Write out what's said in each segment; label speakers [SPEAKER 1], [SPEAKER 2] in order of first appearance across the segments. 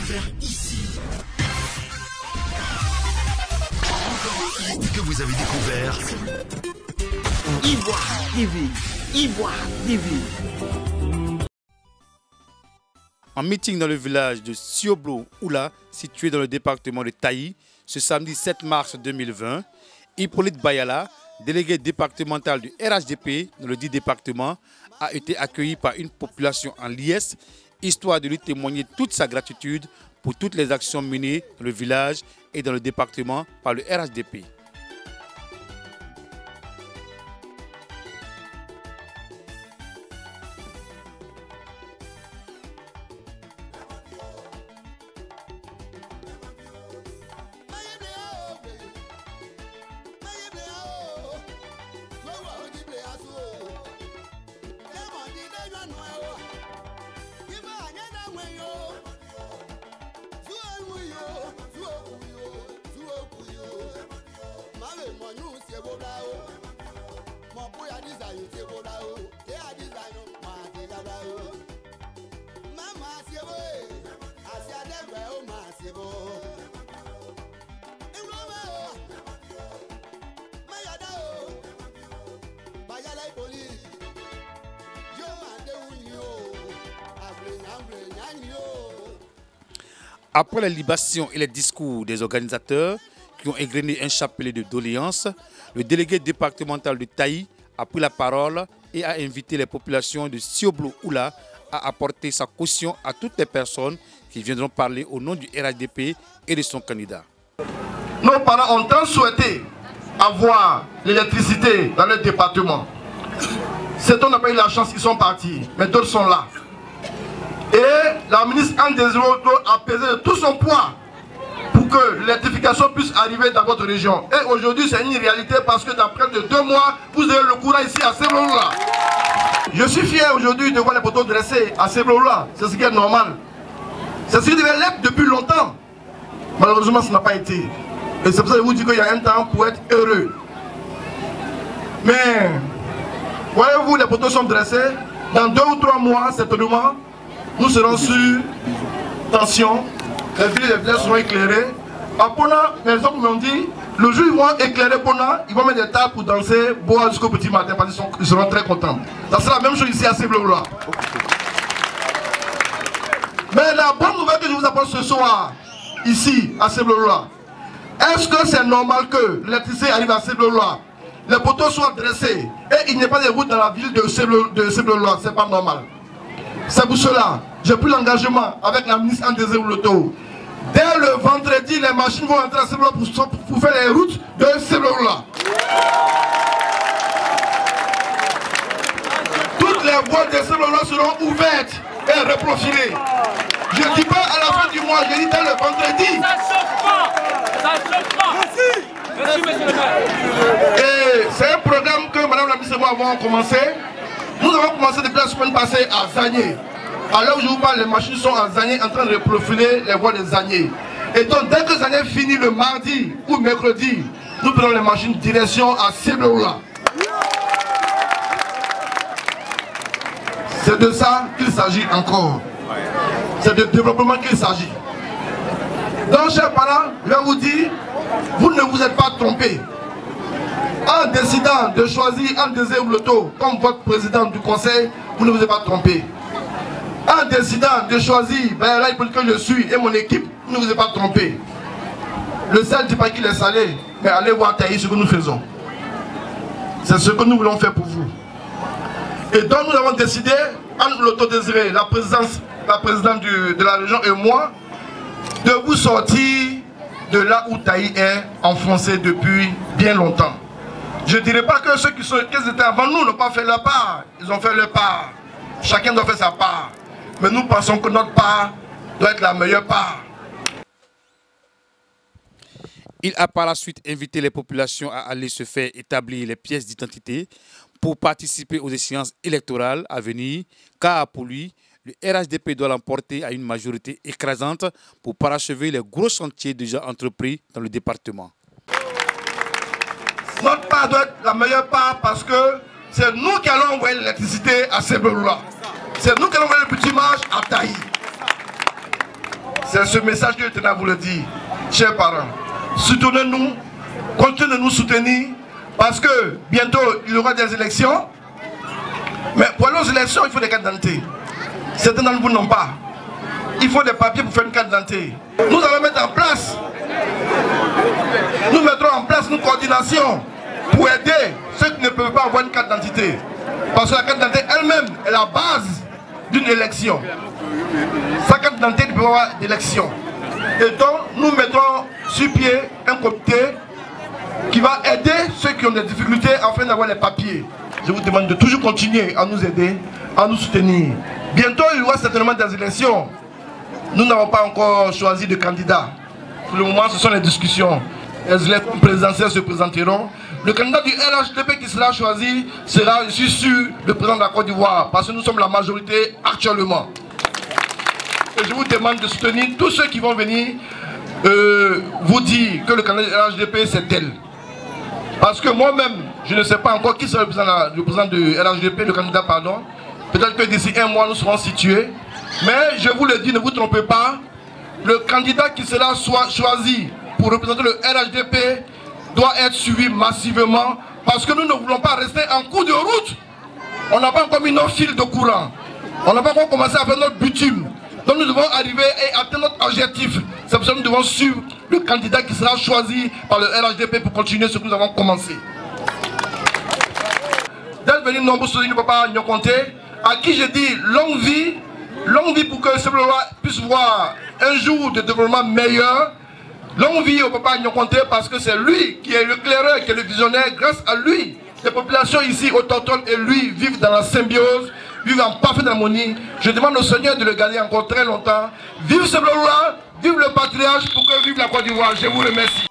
[SPEAKER 1] faire ici. Encore un hit que vous avez découvert. Ivoire TV. Ivoire TV.
[SPEAKER 2] En meeting dans le village de Sioblo-Oula, situé dans le département de Taï, ce samedi 7 mars 2020, Hippolyte Bayala, délégué départemental du RHDP dans le dit département, a été accueilli par une population en liesse, histoire de lui témoigner toute sa gratitude pour toutes les actions menées dans le village et dans le département par le RHDP. Après les libations et les discours des organisateurs qui ont égrené un chapelet de doléances, le délégué départemental de Taï a pris la parole et a invité les populations de Sioblo-Oula à apporter sa caution à toutes les personnes qui viendront parler au nom du RHDP et de son candidat.
[SPEAKER 3] Nos parents ont tant souhaité avoir l'électricité dans le département. Certains n'ont pas eu la chance, ils sont partis, mais d'autres sont là. Et la ministre Anne Désiré a pesé de tout son poids pour que l'électrification puisse arriver dans votre région. Et aujourd'hui, c'est une réalité parce que dans près de 2 mois, vous avez le courant ici à Sioblo-Oula. Je suis fier aujourd'hui de voir les poteaux dressés à Sioblo-Oula. C'est ce qui est normal. C'est ce qui devait l'être depuis longtemps. Malheureusement, ça n'a pas été. Et c'est pour ça que je vous dis qu'il y a un temps pour être heureux. Mais, voyez-vous, les poteaux sont dressés. Dans 2 ou 3 mois, certainement, nous serons sur tension. Les villes et les villages seront éclairés. À Pona, les hommes m'ont dit, le jour où ils vont éclairer Pona, ils vont mettre des tables pour danser, boire jusqu'au petit matin parce qu'ils seront très contents. Ça sera la même chose ici à Sioblo-Oula. Mais la bonne nouvelle que je vous apporte ce soir, ici à Sioblo-Oula, est-ce que c'est normal que l'électricité arrive à Sioblo-Oula, les poteaux soient dressés et il n'y ait pas de route dans la ville de Sioblo-Oula? C'est pas normal. C'est pour cela, j'ai pris l'engagement avec la ministre Anne Désiré Louto. Dès le vendredi, les machines vont entrer à Sioblo-Oula pour faire les routes de Sioblo-Oula. Toutes les voies de Sioblo-Oula seront ouvertes et reprofilées. Je ne dis pas à la fin du mois, je dis dès le vendredi.
[SPEAKER 4] Ça chauffe pas. Ça chauffe pas. Merci. Merci, monsieur le maire.
[SPEAKER 3] Et c'est un programme que madame la ministre et moi avons commencé. Nous avons commencé depuis la semaine passée à Zagné. À l'heure où je vous parle, les machines sont à Zagné en train de profiler les voies de Zagné. Et donc dès que Zagné finit le mardi ou mercredi, nous prenons les machines direction à Sioblo-Oula. C'est de ça qu'il s'agit encore. C'est de développement qu'il s'agit. Donc, chers parents, je vais vous dire, vous ne vous êtes pas trompés. En décidant de choisir Anne Désiré Louto comme votre président du conseil, vous ne vous êtes pas trompés. En décidant de choisir Bayala Hippolyte que je suis et mon équipe, vous ne vous êtes pas trompés. Le sel ne dit pas qu'il est salé, mais allez voir Taï ce que nous faisons. C'est ce que nous voulons faire pour vous. Et donc nous avons décidé, Anne Louto Désiré, la présidente de la région et moi, de vous sortir de là où Taï est enfoncé depuis bien longtemps. Je ne dirais pas que ceux qui étaient avant nous n'ont pas fait leur part. Ils ont fait leur part. Chacun doit faire sa part. Mais nous pensons que notre part doit être la meilleure part.
[SPEAKER 2] Il a par la suite invité les populations à aller se faire établir les pièces d'identité pour participer aux échéances électorales à venir, car pour lui, le RHDP doit l'emporter à une majorité écrasante pour parachever les gros chantiers déjà entrepris dans le département.
[SPEAKER 3] Notre part doit être la meilleure part parce que c'est nous qui allons envoyer l'électricité à Sioblo-Oula. C'est nous qui allons envoyer le petit marche à Taï. C'est ce message que je tenais à vous le dire, chers parents. Soutenez-nous, continuez de nous soutenir, parce que bientôt il y aura des élections. Mais pour aller aux élections, il faut des cartes d'identité. Certains d'entre vous n'ont pas. Il faut des papiers pour faire une carte d'identité. Nous allons mettre en place. Nous mettrons en place une coordination pour aider ceux qui ne peuvent pas avoir une carte d'identité. Parce que la carte d'identité elle-même est la base d'une élection. Sa carte d'identité ne peut pas avoir d'élection. Et donc, nous mettrons sur pied un comité qui va aider ceux qui ont des difficultés afin d'avoir les papiers. Je vous demande de toujours continuer à nous aider, à nous soutenir. Bientôt, il y aura certainement des élections. Nous n'avons pas encore choisi de candidat. Pour le moment, ce sont les discussions. Les élections présidentielles se présenteront. Le candidat du RHDP qui sera choisi sera, je suis sûr, le président de la Côte d'Ivoire, parce que nous sommes la majorité actuellement. Et je vous demande de soutenir tous ceux qui vont venir vous dire que le candidat du RHDP c'est tel. Parce que moi-même, je ne sais pas encore qui sera le président du RHDP, le candidat, pardon. Peut-être que d'ici un mois, nous serons situés. Mais je vous le dis, ne vous trompez pas. Le candidat qui sera choisi pour représenter le RHDP doit être suivi massivement. Parce que nous ne voulons pas rester en cours de route. On n'a pas encore mis nos fils de courant. On n'a pas encore commencé à faire notre bitume. Donc nous devons arriver et atteindre notre objectif. C'est pour ça que nous devons suivre le candidat qui sera choisi par le RHDP pour continuer ce que nous avons commencé. D'être venu nombreux sur le papa Nyokonte, à qui j'ai dit longue vie pour que ce peuple puisse voir un jour de développement meilleur. Longue vie au papa Nyokonte parce que c'est lui qui est l'éclaireur, qui est le visionnaire. Grâce à lui, les populations ici autochtones et lui vivent dans la symbiose, vivent en parfaite harmonie. Je demande au Seigneur de le garder encore très longtemps. Vive ce peuple-là, vive le patriarche pour que vive la Côte d'Ivoire. Je vous remercie.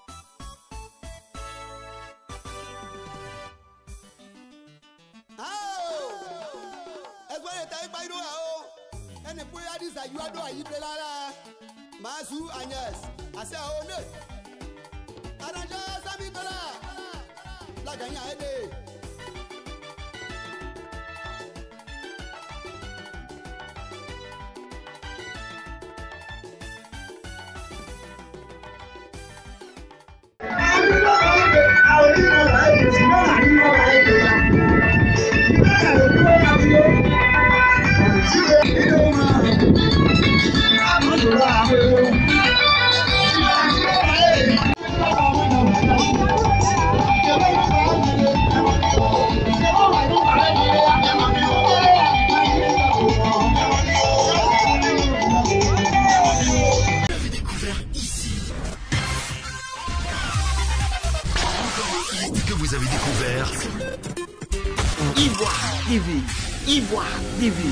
[SPEAKER 1] Que vous avez découvert
[SPEAKER 5] Ivoire TV.